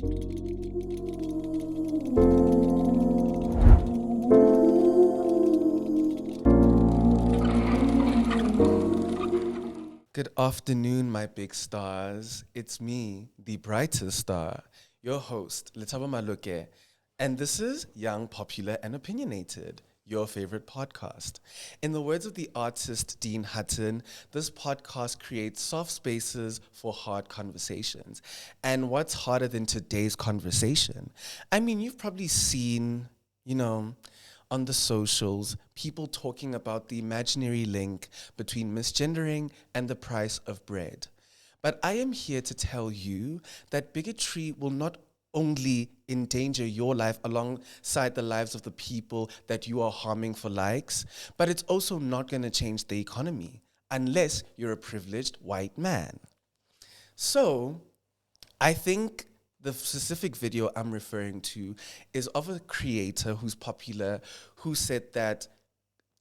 Good afternoon, my big stars. It's me, the brightest star, your host, Letaba Maluke, and this is Young, Popular, and Opinionated, your favorite podcast. In the words of the artist Dean Hutton, this podcast creates soft spaces for hard conversations. And what's harder than today's conversation? I mean, you've probably seen, on the socials, people talking about the imaginary link between misgendering and the price of bread. But I am here to tell you that bigotry will not only endanger your life alongside the lives of the people that you are harming for likes, but it's also not going to change the economy unless you're a privileged white man. So, I think the specific video I'm referring to is of a creator who's popular, who said that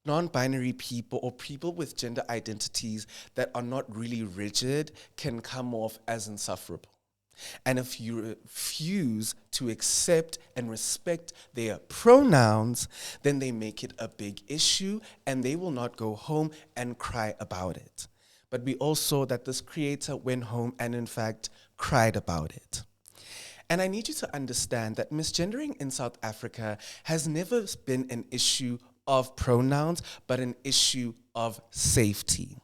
non-binary people or people with gender identities that are not really rigid can come off as insufferable. And if you refuse to accept and respect their pronouns, then they make it a big issue and they will not go home and cry about it. But we all saw that this creator went home and in fact cried about it. And I need you to understand that misgendering in South Africa has never been an issue of pronouns, but an issue of safety.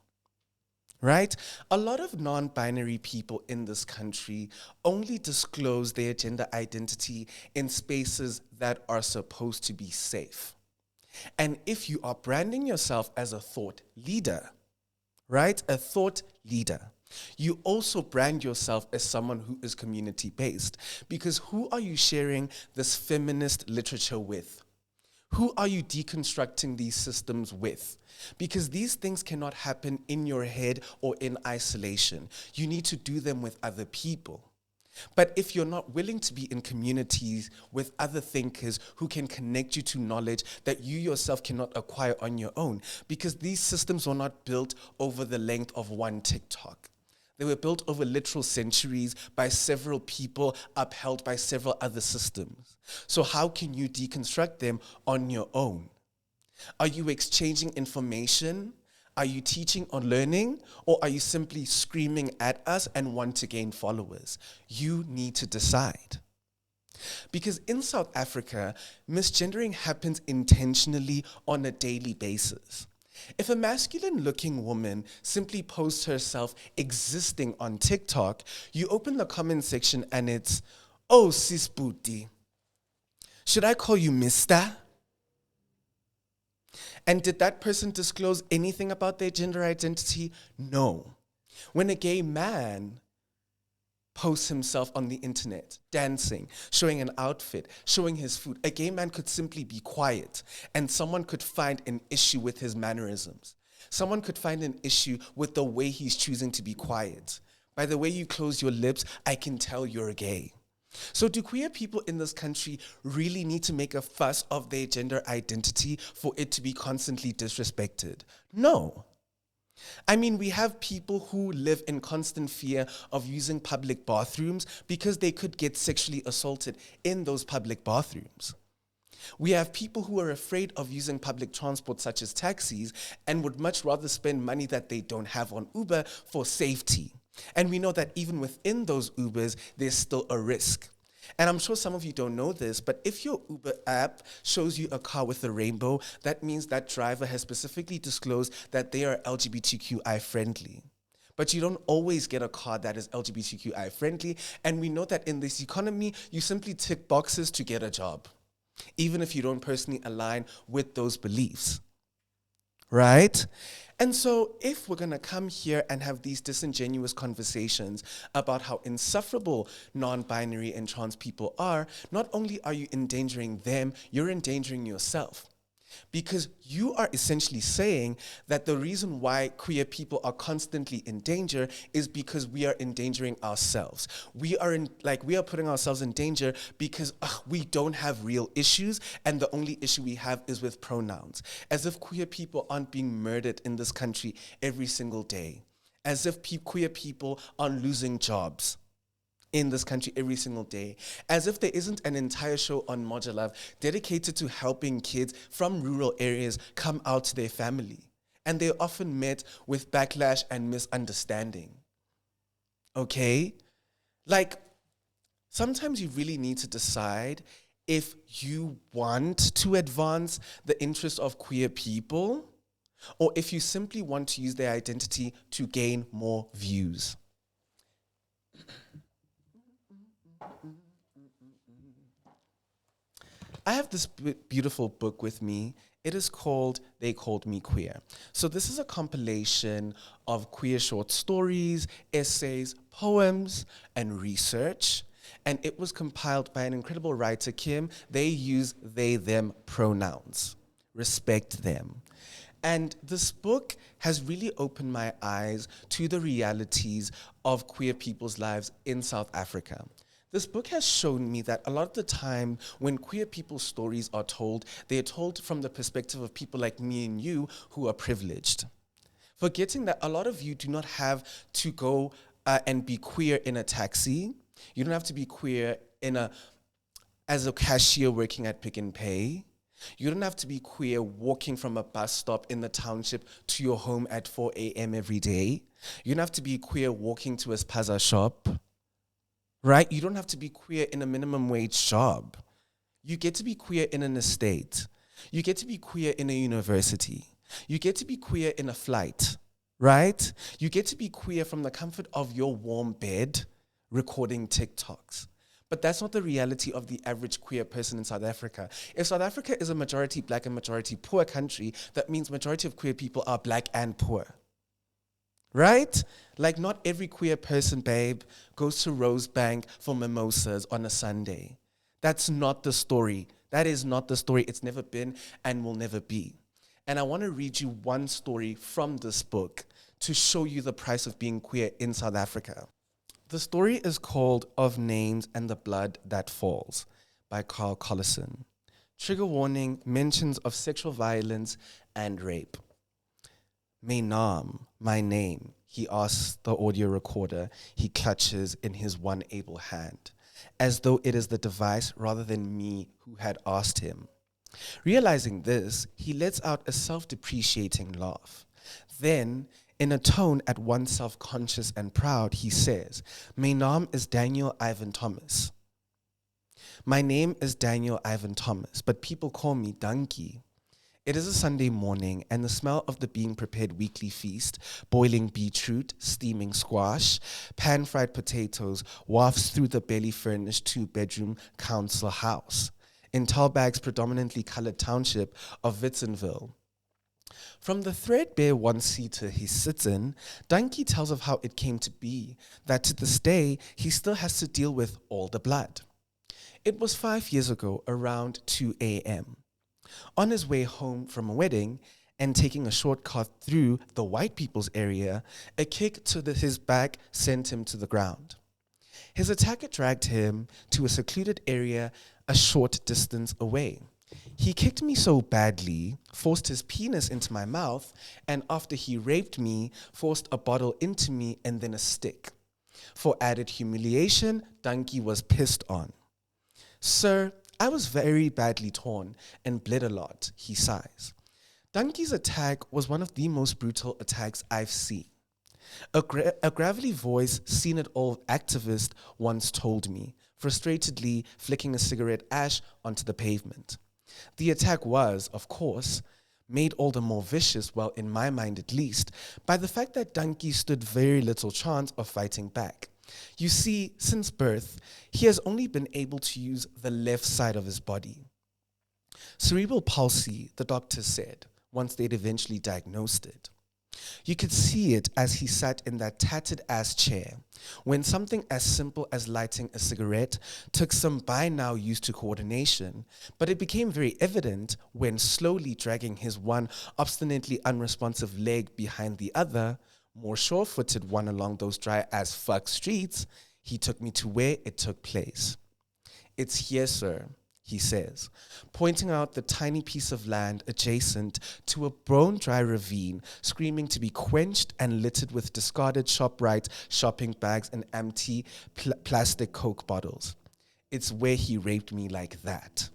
Right? A lot of non-binary people in this country only disclose their gender identity in spaces that are supposed to be safe. And if you are branding yourself as a thought leader, right? A thought leader. You also brand yourself as someone who is community-based, because who are you sharing this feminist literature with? Who are you deconstructing these systems with? Because these things cannot happen in your head or in isolation. You need to do them with other people. But if you're not willing to be in communities with other thinkers who can connect you to knowledge that you yourself cannot acquire on your own, because these systems were not built over the length of one TikTok. They were built over literal centuries by several people, upheld by several other systems. So how can you deconstruct them on your own? Are you exchanging information? Are you teaching or learning? Or are you simply screaming at us and want to gain followers? You need to decide. Because in South Africa, misgendering happens intentionally on a daily basis. If a masculine-looking woman simply posts herself existing on TikTok, you open the comment section and it's, "Oh, sis booty, should I call you mister?" And did that person disclose anything about their gender identity? No. When a gay man posts himself on the internet, dancing, showing an outfit, showing his food, a gay man could simply be quiet and someone could find an issue with his mannerisms. Someone could find an issue with the way he's choosing to be quiet. By the way you close your lips, I can tell you're gay. So do queer people in this country really need to make a fuss of their gender identity for it to be constantly disrespected? No. I mean, we have people who live in constant fear of using public bathrooms because they could get sexually assaulted in those public bathrooms. We have people who are afraid of using public transport such as taxis and would much rather spend money that they don't have on Uber for safety. And we know that even within those Ubers, there's still a risk. And I'm sure some of you don't know this, but if your Uber app shows you a car with a rainbow, that means that driver has specifically disclosed that they are LGBTQI friendly. But you don't always get a car that is LGBTQI friendly, and we know that in this economy, you simply tick boxes to get a job, even if you don't personally align with those beliefs, right? And so if we're going to come here and have these disingenuous conversations about how insufferable non-binary and trans people are, not only are you endangering them, you're endangering yourself. Because you are essentially saying that the reason why queer people are constantly in danger is because we are endangering ourselves. We are putting ourselves in danger because we don't have real issues, and the only issue we have is with pronouns. As if queer people aren't being murdered in this country every single day. As if queer people aren't losing jobs. in this country every single day, as if there isn't an entire show on Moja Love dedicated to helping kids from rural areas come out to their family. And they're often met with backlash and misunderstanding. Okay? Like, sometimes you really need to decide if you want to advance the interests of queer people or if you simply want to use their identity to gain more views. I have this beautiful book with me. It is called They Called Me Queer. So this is a compilation of queer short stories, essays, poems, and research. And it was compiled by an incredible writer, Kim. They use they, them pronouns. Respect them. And this book has really opened my eyes to the realities of queer people's lives in South Africa. This book has shown me that a lot of the time when queer people's stories are told, they are told from the perspective of people like me and you who are privileged. Forgetting that a lot of you do not have to go and be queer in a taxi. You don't have to be queer as a cashier working at Pick n Pay. You don't have to be queer walking from a bus stop in the township to your home at 4 a.m. every day. You don't have to be queer walking to a spaza shop. Right? You don't have to be queer in a minimum wage job. You get to be queer in an estate. You get to be queer in a university. You get to be queer in a flight, right? You get to be queer from the comfort of your warm bed recording TikToks. But that's not the reality of the average queer person in South Africa. If South Africa is a majority black and majority poor country, that means majority of queer people are black and poor. Right? Like, not every queer person, babe, goes to Rosebank for mimosas on a Sunday. That's not the story. That is not the story. It's never been and will never be. And I want to read you one story from this book to show you the price of being queer in South Africa. The story is called Of Names and the Blood That Falls by Carl Collison. Trigger warning, mentions of sexual violence and rape. Mainam, my name, he asks the audio recorder he clutches in his one able hand, as though it is the device rather than me who had asked him. Realizing this, he lets out a self-depreciating laugh. Then, in a tone at once self-conscious and proud, he says, "My name is Daniel Ivan Thomas. My name is Daniel Ivan Thomas, but people call me Donkey. It is a Sunday morning, and the smell of the being prepared weekly feast, boiling beetroot, steaming squash, pan-fried potatoes, wafts through the belly-furnished two-bedroom council house in Talbag's predominantly colored township of Witzenville. From the threadbare one-seater he sits in, Donkey tells of how it came to be that to this day he still has to deal with all the blood. It was 5 years ago, around 2 a.m. On his way home from a wedding and taking a shortcut through the white people's area, a kick to his back sent him to the ground. His attacker dragged him to a secluded area a short distance away. He kicked me so badly, forced his penis into my mouth, and after he raped me, forced a bottle into me and then a stick. For added humiliation, Donkey was pissed on. Sir, I was very badly torn and bled a lot, he sighs. Donkey's attack was one of the most brutal attacks I've seen. A gravelly voice, seen it all activist, once told me, frustratedly flicking a cigarette ash onto the pavement. The attack was, of course, made all the more vicious, well, in my mind at least, by the fact that Donkey stood very little chance of fighting back. You see, since birth, he has only been able to use the left side of his body. Cerebral palsy, the doctors said, once they'd eventually diagnosed it. You could see it as he sat in that tattered-ass chair, when something as simple as lighting a cigarette took some by now used to coordination, but it became very evident when slowly dragging his one obstinately unresponsive leg behind the other, more sure-footed one along those dry-as-fuck streets, he took me to where it took place. It's here, sir, he says, pointing out the tiny piece of land adjacent to a bone-dry ravine, screaming to be quenched and littered with discarded ShopRite shopping bags and empty plastic Coke bottles. It's where he raped me like that.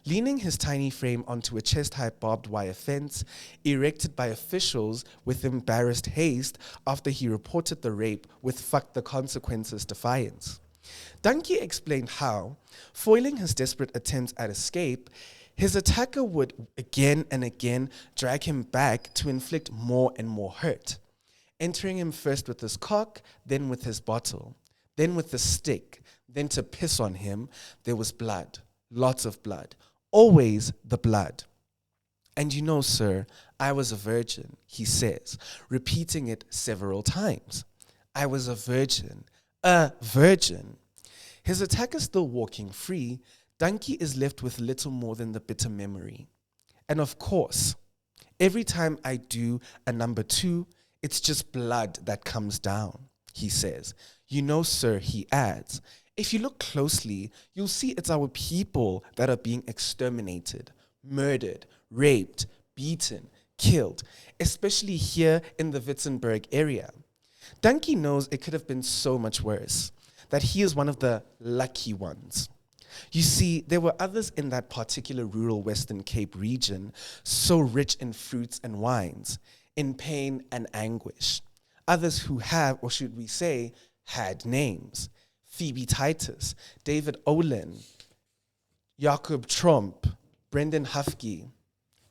Leaning his tiny frame onto a chest-high barbed wire fence, erected by officials with embarrassed haste after he reported the rape with "fuck the consequences" defiance. Donkey explained how, foiling his desperate attempts at escape, his attacker would again and again drag him back to inflict more and more hurt, entering him first with his cock, then with his bottle, then with the stick, then to piss on him. There was blood, lots of blood, always the blood. And you know, sir, I was a virgin, he says, repeating it several times. I was a virgin, a virgin. His attacker still walking free, Donkey is left with little more than the bitter memory. And of course, every time I do a number 2, it's just blood that comes down, he says. You know, sir, he adds, if you look closely, you'll see it's our people that are being exterminated, murdered, raped, beaten, killed, especially here in the Witzenberg area. Donkey knows it could have been so much worse, that he is one of the lucky ones. You see, there were others in that particular rural Western Cape region, so rich in fruits and wines, in pain and anguish. Others who have, or should we say, had names. Phoebe Titus, David Olin, Jakob Trump, Brendan Hufke,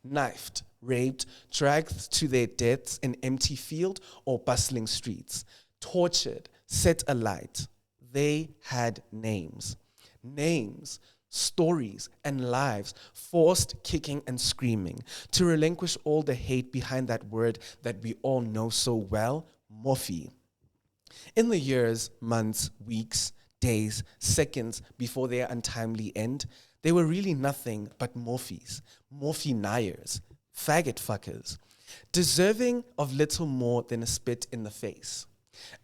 knifed, raped, dragged to their deaths in empty field or bustling streets, tortured, set alight. They had names. Names, stories, and lives forced kicking and screaming to relinquish all the hate behind that word that we all know so well, morphe. In the years, months, weeks, days, seconds before their untimely end, they were really nothing but morphes, morphe-niers, faggot fuckers, deserving of little more than a spit in the face.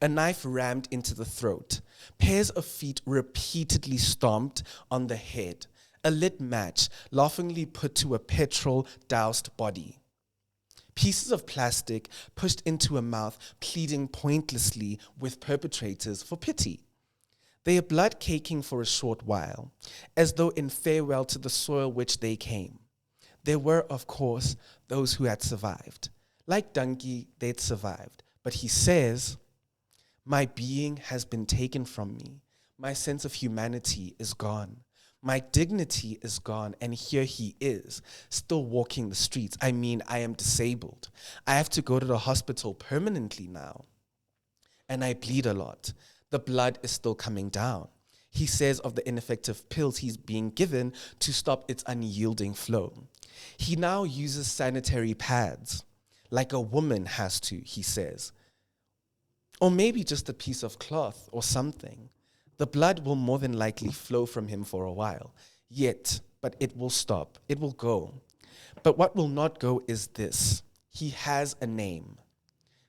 A knife rammed into the throat, pairs of feet repeatedly stomped on the head, a lit match laughingly put to a petrol-doused body. Pieces of plastic pushed into a mouth pleading pointlessly with perpetrators for pity. Their blood caking for a short while, as though in farewell to the soil which they came. There were, of course, those who had survived. Like Donkey, they'd survived. But he says, my being has been taken from me. My sense of humanity is gone. My dignity is gone, and here he is, still walking the streets. I mean, I am disabled. I have to go to the hospital permanently now. And I bleed a lot. The blood is still coming down. He says of the ineffective pills he's being given to stop its unyielding flow. He now uses sanitary pads, like a woman has to, he says. Or maybe just a piece of cloth or something. The blood will more than likely flow from him for a while. But it will stop. It will go. But what will not go is this. He has a name.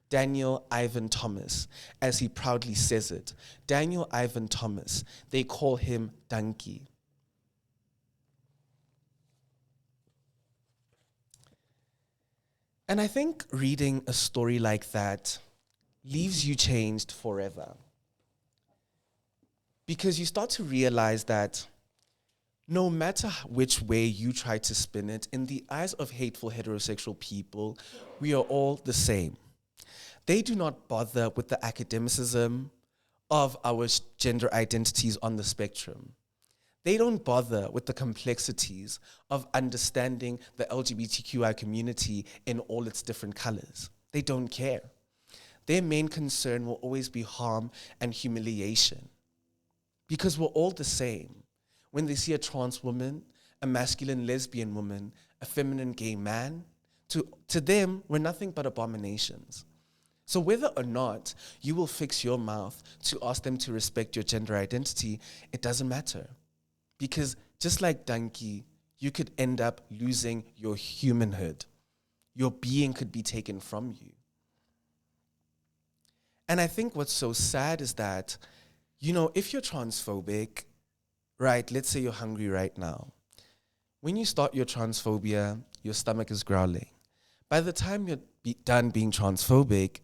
Daniel Ivan Thomas, as he proudly says it. Daniel Ivan Thomas. They call him Donkey. And I think reading a story like that leaves you changed forever. Because you start to realize that no matter which way you try to spin it, in the eyes of hateful heterosexual people, we are all the same. They do not bother with the academicism of our gender identities on the spectrum. They don't bother with the complexities of understanding the LGBTQI community in all its different colors. They don't care. Their main concern will always be harm and humiliation. Because we're all the same. When they see a trans woman, a masculine lesbian woman, a feminine gay man, to them, we're nothing but abominations. So whether or not you will fix your mouth to ask them to respect your gender identity, it doesn't matter. Because just like Donkey, you could end up losing your humanhood. Your being could be taken from you. And I think what's so sad is that, you know, if you're transphobic, right, let's say you're hungry right now, When you start your transphobia, your stomach is growling. By the time you're done being transphobic,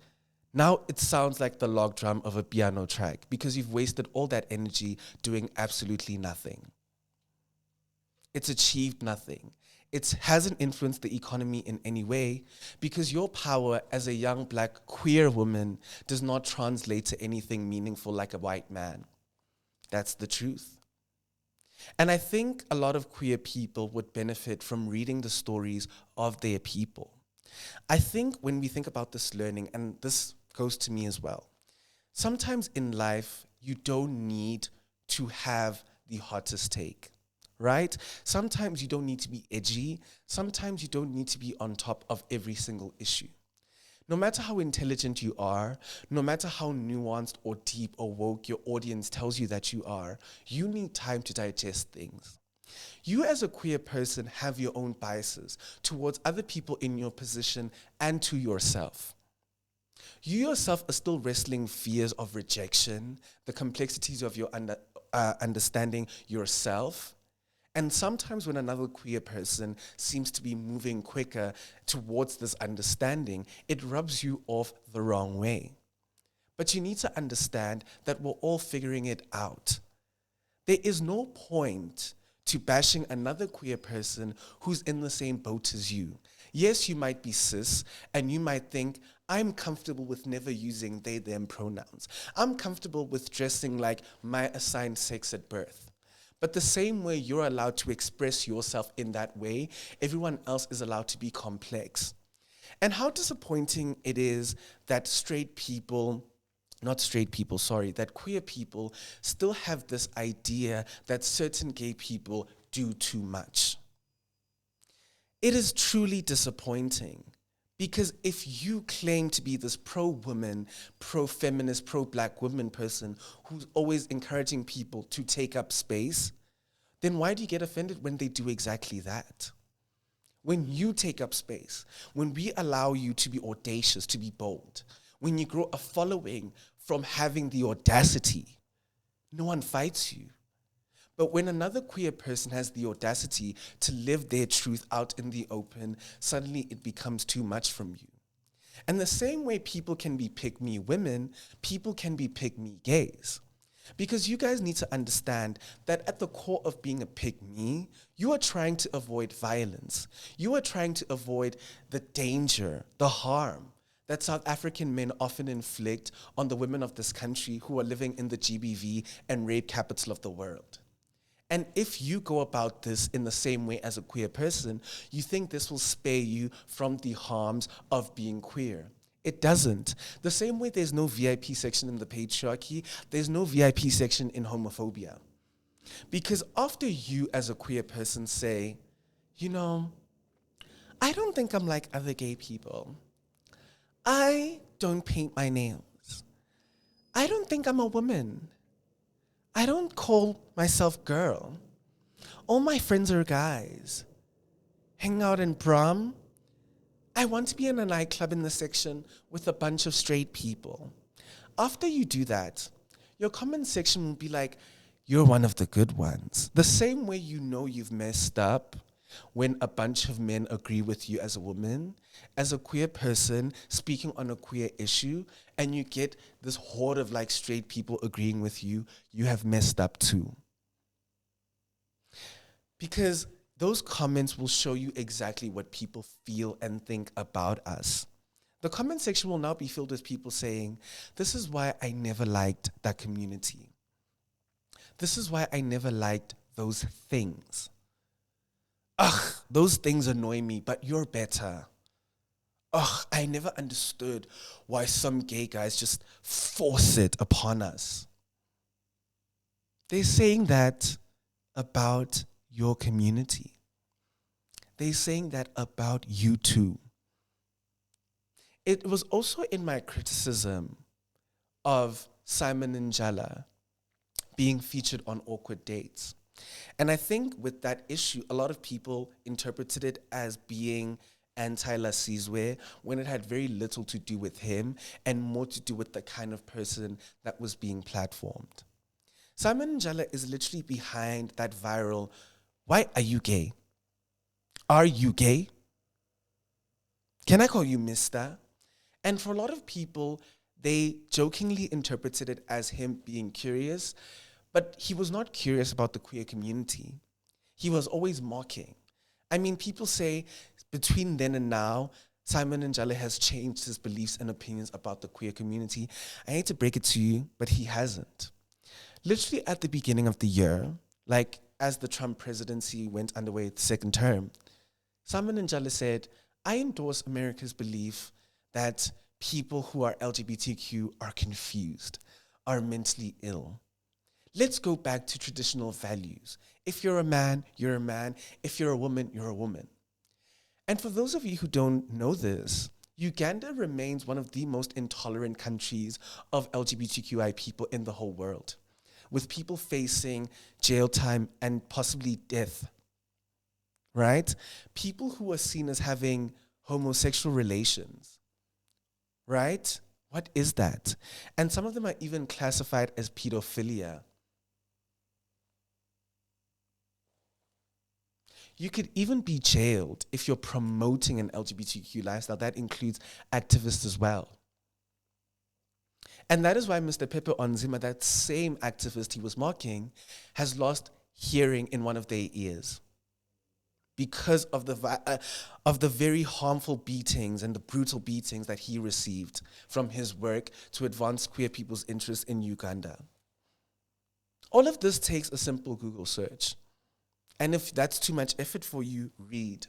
now it sounds like the log drum of a piano track because you've wasted all that energy doing absolutely nothing. It's achieved nothing. It hasn't influenced the economy in any way because your power as a young black queer woman does not translate to anything meaningful like a white man. That's the truth. And I think a lot of queer people would benefit from reading the stories of their people. I think when we think about this learning, and this goes to me as well, sometimes in life, you don't need to have the hottest take, right? Sometimes you don't need to be edgy. Sometimes you don't need to be on top of every single issue. No matter how intelligent you are, no matter how nuanced or deep or woke your audience tells you that you are, you need time to digest things. You as a queer person have your own biases towards other people in your position and to yourself. You yourself are still wrestling fears of rejection, the complexities of your understanding yourself. And sometimes when another queer person seems to be moving quicker towards this understanding, it rubs you off the wrong way. But you need to understand that we're all figuring it out. There is no point to bashing another queer person who's in the same boat as you. Yes, you might be cis, and you might think, I'm comfortable with never using they, them pronouns. I'm comfortable with dressing like my assigned sex at birth. But the same way you're allowed to express yourself in that way, everyone else is allowed to be complex. And how disappointing it is that that queer people still have this idea that certain gay people do too much. It is truly disappointing because if you claim to be this pro-woman, pro-feminist, pro-black woman person who's always encouraging people to take up space, then why do you get offended when they do exactly that? When you take up space, when we allow you to be audacious, to be bold, when you grow a following from having the audacity, no one fights you. But when another queer person has the audacity to live their truth out in the open, suddenly it becomes too much from you. And the same way people can be pick-me women, people can be pick-me gays. Because you guys need to understand that at the core of being a pick-me, you are trying to avoid violence. You are trying to avoid the danger, the harm that South African men often inflict on the women of this country who are living in the GBV and rape capital of the world. And if you go about this in the same way as a queer person, you think this will spare you from the harms of being queer. It doesn't. The same way there's no VIP section in the patriarchy, there's no VIP section in homophobia. Because after you as a queer person say, I don't think I'm like other gay people. I don't paint my nails. I don't think I'm a woman. I don't call myself girl. All my friends are guys. Hang out in prom. I want to be in a nightclub in the section with a bunch of straight people. After you do that, your comment section will be like, you're one of the good ones. The same way you know you've messed up when a bunch of men agree with you as a woman, as a queer person speaking on a queer issue, and you get this horde of like straight people agreeing with you, you have messed up too. Because those comments will show you exactly what people feel and think about us. The comment section will now be filled with people saying, this is why I never liked that community. This is why I never liked those things. Ugh, those things annoy me, but you're better. Ugh, I never understood why some gay guys just force it upon us. They're saying that about your community. They're saying that about you too. It was also in my criticism of Simon and Njala being featured on Awkward Dates. And I think with that issue, a lot of people interpreted it as being anti-Lasizwe when it had very little to do with him and more to do with the kind of person that was being platformed. Simon Njala is literally behind that viral, why are you gay? Are you gay? Can I call you Mister? And for a lot of people, they jokingly interpreted it as him being curious, but he was not curious about the queer community. He was always mocking. I mean, people say between then and now, Simon Njale has changed his beliefs and opinions about the queer community. I hate to break it to you, but he hasn't. Literally at the beginning of the year, like as the Trump presidency went underway the second term, Simon Njale said, I endorse America's belief that people who are LGBTQ are confused, are mentally ill. Let's go back to traditional values. If you're a man, you're a man. If you're a woman, you're a woman. And for those of you who don't know this, Uganda remains one of the most intolerant countries of LGBTQI people in the whole world, with people facing jail time and possibly death, right? People who are seen as having homosexual relations, right? What is that? And some of them are even classified as pedophilia. You could even be jailed if you're promoting an LGBTQ lifestyle. That includes activists as well. And that is why Mr. Pepe Onzima, that same activist he was mocking, has lost hearing in one of their ears because of the very harmful beatings and the brutal beatings that he received from his work to advance queer people's interests in Uganda. All of this takes a simple Google search. And if that's too much effort for you, read.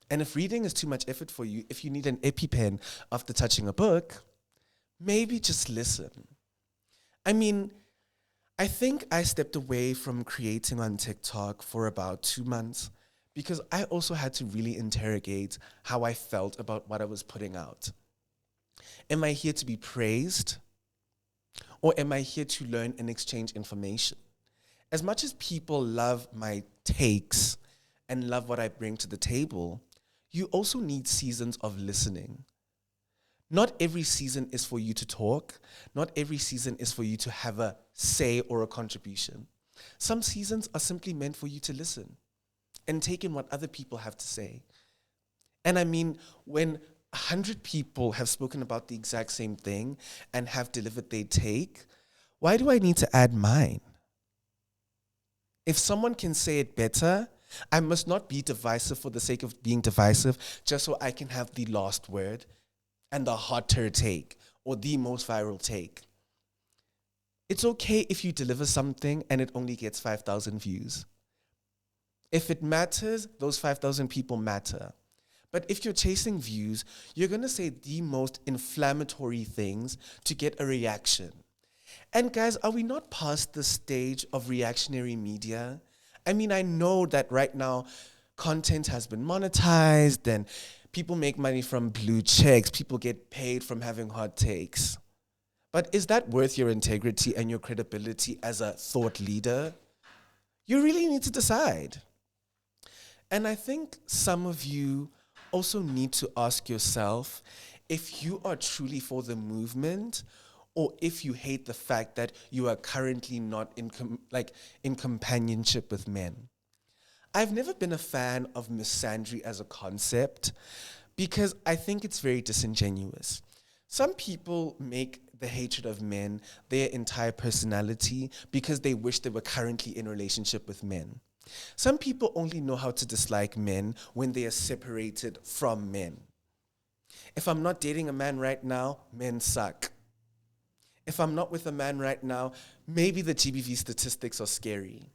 And if reading is too much effort for you, if you need an EpiPen after touching a book, maybe just listen. I mean, I think I stepped away from creating on TikTok for about 2 months because I also had to really interrogate how I felt about what I was putting out. Am I here to be praised? Or am I here to learn and exchange information? As much as people love my takes and love what I bring to the table, you also need seasons of listening. Not every season is for you to talk. Not every season is for you to have a say or a contribution. Some seasons are simply meant for you to listen and take in what other people have to say. And I mean, when 100 people have spoken about the exact same thing and have delivered their take, why do I need to add mine? If someone can say it better, I must not be divisive for the sake of being divisive just so I can have the last word and the hotter take or the most viral take. It's okay if you deliver something and it only gets 5,000 views. If it matters, those 5,000 people matter. But if you're chasing views, you're going to say the most inflammatory things to get a reaction. And guys, are we not past the stage of reactionary media? I mean, I know that right now content has been monetized and people make money from blue checks. People get paid from having hot takes. But is that worth your integrity and your credibility as a thought leader? You really need to decide. And I think some of you also need to ask yourself if you are truly for the movement or if you hate the fact that you are currently not in companionship with men. I've never been a fan of misandry as a concept because I think it's very disingenuous. Some people make the hatred of men their entire personality because they wish they were currently in a relationship with men. Some people only know how to dislike men when they are separated from men. If I'm not dating a man right now, men suck. If I'm not with a man right now, maybe the GBV statistics are scary.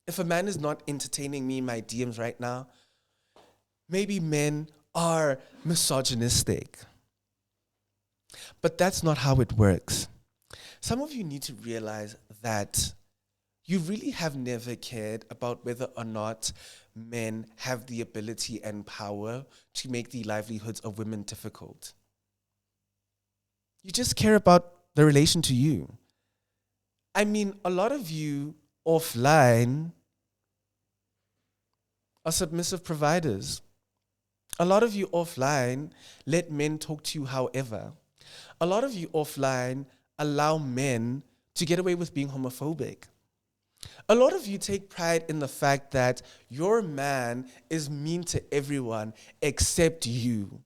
If a man is not entertaining me in my DMs right now, maybe men are misogynistic. But that's not how it works. Some of you need to realize that you really have never cared about whether or not men have the ability and power to make the livelihoods of women difficult. You just care about the relation to you. I mean, a lot of you offline are submissive providers. A lot of you offline let men talk to you however. A lot of you offline allow men to get away with being homophobic. A lot of you take pride in the fact that your man is mean to everyone except you.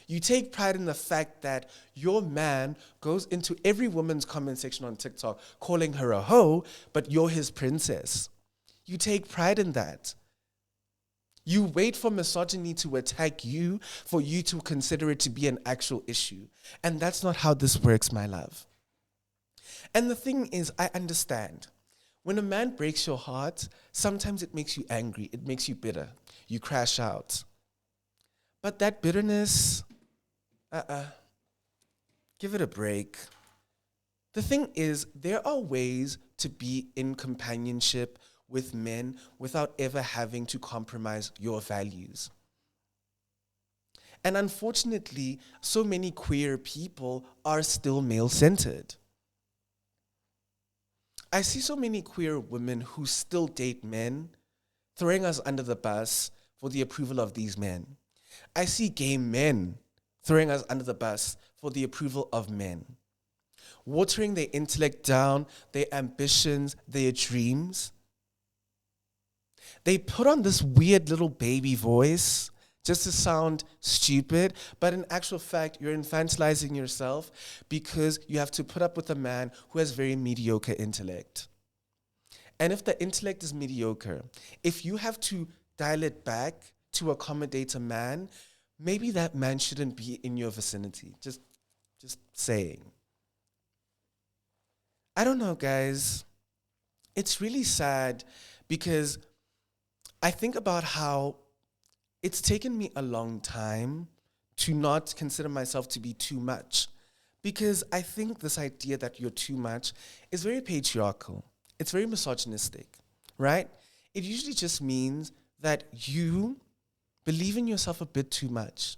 You take pride in the fact that your man goes into every woman's comment section on TikTok calling her a hoe, but you're his princess. You take pride in that. You wait for misogyny to attack you for you to consider it to be an actual issue. And that's not how this works, my love. And the thing is, I understand. When a man breaks your heart, sometimes it makes you angry, it makes you bitter. You crash out. But that bitterness, give it a break. The thing is, there are ways to be in companionship with men without ever having to compromise your values. And unfortunately, so many queer people are still male-centered. I see so many queer women who still date men, throwing us under the bus for the approval of these men. I see gay men throwing us under the bus for the approval of men, watering their intellect down, their ambitions, their dreams. They put on this weird little baby voice just to sound stupid, but in actual fact, you're infantilizing yourself because you have to put up with a man who has very mediocre intellect. And if the intellect is mediocre, if you have to dial it back to accommodate a man, maybe that man shouldn't be in your vicinity. Just saying. I don't know, guys. It's really sad because I think about how it's taken me a long time to not consider myself to be too much, because I think this idea that you're too much is very patriarchal. It's very misogynistic, right? It usually just means that you believe in yourself a bit too much.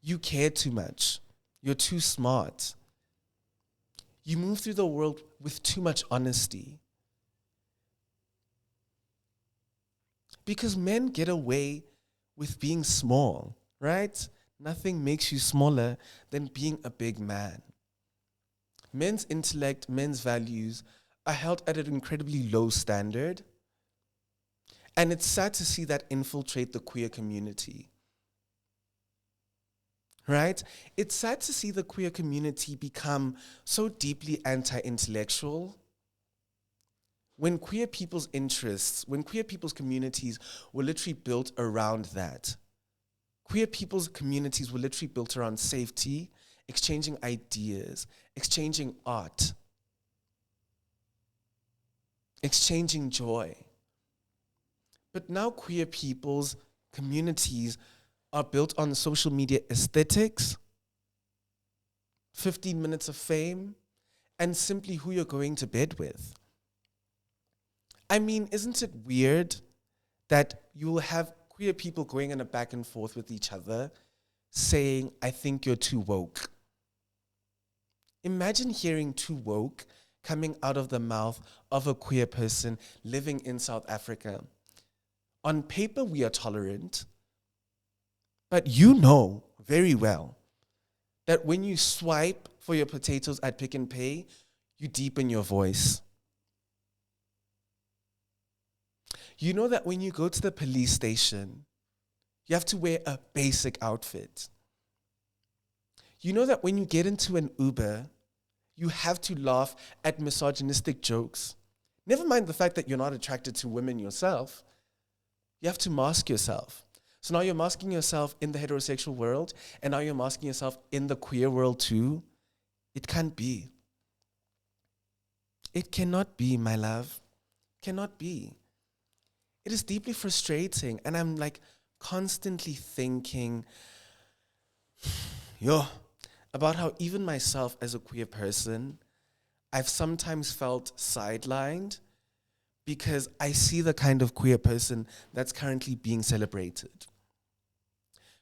You care too much. You're too smart. You move through the world with too much honesty. Because men get away with being small, right? Nothing makes you smaller than being a big man. Men's intellect, men's values are held at an incredibly low standard. And it's sad to see that infiltrate the queer community. Right? It's sad to see the queer community become so deeply anti-intellectual. When queer people's interests, when queer people's communities were literally built around that. Queer people's communities were literally built around safety, exchanging ideas, exchanging art, exchanging joy. But now queer people's communities are built on social media aesthetics, 15 minutes of fame, and simply who you're going to bed with. I mean, isn't it weird that you will have queer people going in a back and forth with each other saying, I think you're too woke? Imagine hearing too woke coming out of the mouth of a queer person living in South Africa. On paper, we are tolerant, but you know very well that when you swipe for your potatoes at Pick and Pay, you deepen your voice. You know that when you go to the police station, you have to wear a basic outfit. You know that when you get into an Uber, you have to laugh at misogynistic jokes. Never mind the fact that you're not attracted to women yourself. You have to mask yourself. So now you're masking yourself in the heterosexual world, and now you're masking yourself in the queer world too. It can't be. It cannot be, my love. Cannot be. It is deeply frustrating, and I'm like constantly thinking, about how even myself as a queer person, I've sometimes felt sidelined because I see the kind of queer person that's currently being celebrated.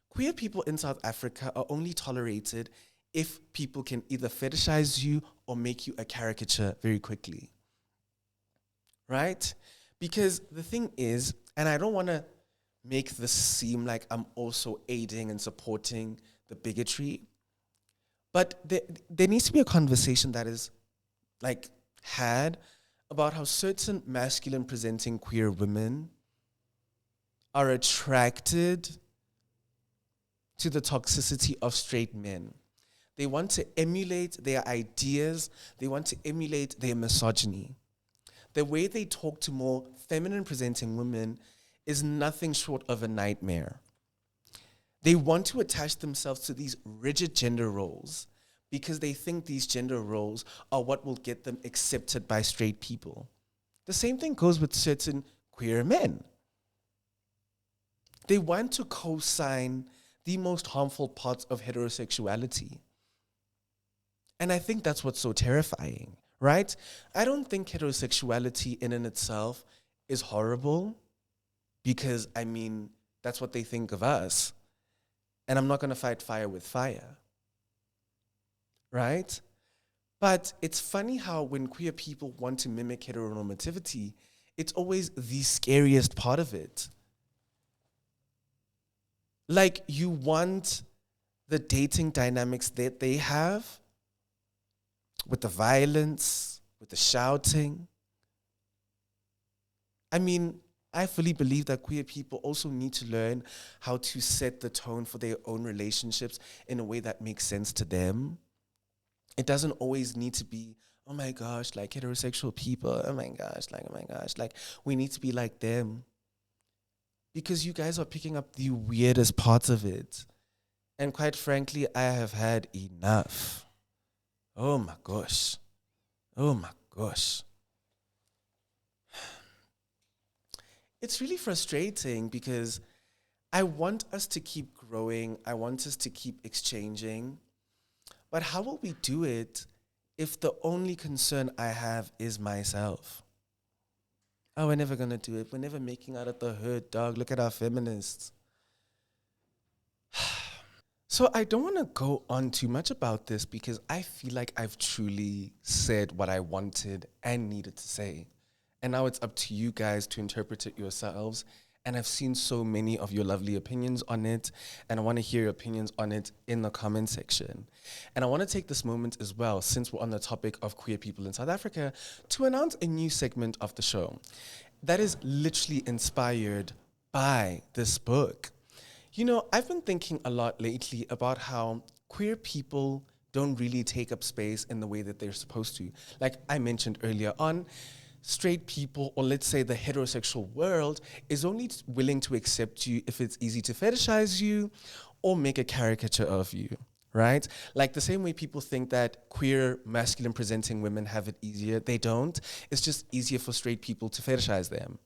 Queer people in South Africa are only tolerated if people can either fetishize you or make you a caricature very quickly. Right? Because the thing is, and I don't want to make this seem like I'm also aiding and supporting the bigotry, but there needs to be a conversation that is like had about how certain masculine presenting queer women are attracted to the toxicity of straight men. They want to emulate their ideas. They want to emulate their misogyny. The way they talk to more feminine presenting women is nothing short of a nightmare. They want to attach themselves to these rigid gender roles because they think these gender roles are what will get them accepted by straight people. The same thing goes with certain queer men. They want to co-sign the most harmful parts of heterosexuality. And I think that's what's so terrifying, right? I don't think heterosexuality in and itself is horrible because, I mean, that's what they think of us. And I'm not going to fight fire with fire, right? But it's funny how when queer people want to mimic heteronormativity, it's always the scariest part of it. Like, you want the dating dynamics that they have with the violence, with the shouting. I mean, I fully believe that queer people also need to learn how to set the tone for their own relationships in a way that makes sense to them. It doesn't always need to be, oh my gosh, like heterosexual people, oh my gosh, like we need to be like them. Because you guys are picking up the weirdest parts of it. And quite frankly, I have had enough. Oh my gosh. Oh my gosh. It's really frustrating because I want us to keep growing. I want us to keep exchanging. But how will we do it if the only concern I have is myself? Oh, we're never going to do it. We're never making out of the hood, dog. Look at our feminists. So I don't want to go on too much about this because I feel like I've truly said what I wanted and needed to say. And now it's up to you guys to interpret it yourselves. And I've seen so many of your lovely opinions on it. And I want to hear your opinions on it in the comment section. And I want to take this moment as well, since we're on the topic of queer people in South Africa, to announce a new segment of the show that is literally inspired by this book. You know, I've been thinking a lot lately about how queer people don't really take up space in the way that they're supposed to. Like I mentioned earlier on, straight people, or let's say the heterosexual world, is only willing to accept you if it's easy to fetishize you or make a caricature of you, right? Like the same way people think that queer masculine presenting women have it easier, they don't. It's just easier for straight people to fetishize them,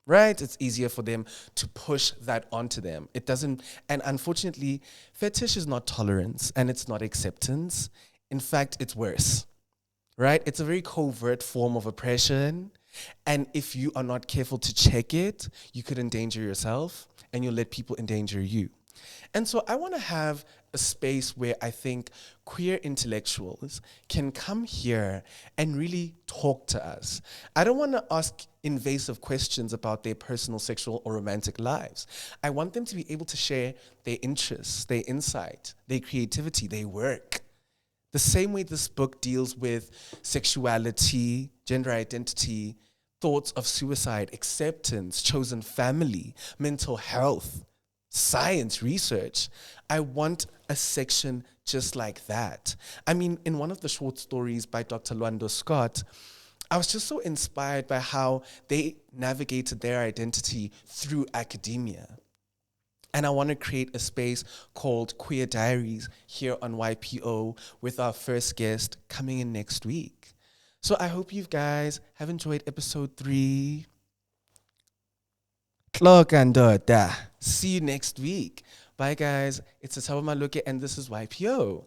right? It's easier for them to push that onto them. It doesn't, and unfortunately, fetish is not tolerance and it's not acceptance. In fact, it's worse. Right? It's a very covert form of oppression. And if you are not careful to check it, you could endanger yourself and you'll let people endanger you. And so I want to have a space where I think queer intellectuals can come here and really talk to us. I don't want to ask invasive questions about their personal sexual or romantic lives. I want them to be able to share their interests, their insight, their creativity, their work. The same way this book deals with sexuality, gender identity, thoughts of suicide, acceptance, chosen family, mental health, science, research. I want a section just like that. I mean, in one of the short stories by Dr. Lwando Scott, I was just so inspired by how they navigated their identity through academia. And I want to create a space called Queer Diaries here on YPO with our first guest coming in next week. So I hope you guys have enjoyed episode 3. See you next week. Bye, guys. It's Thato and this is YPO.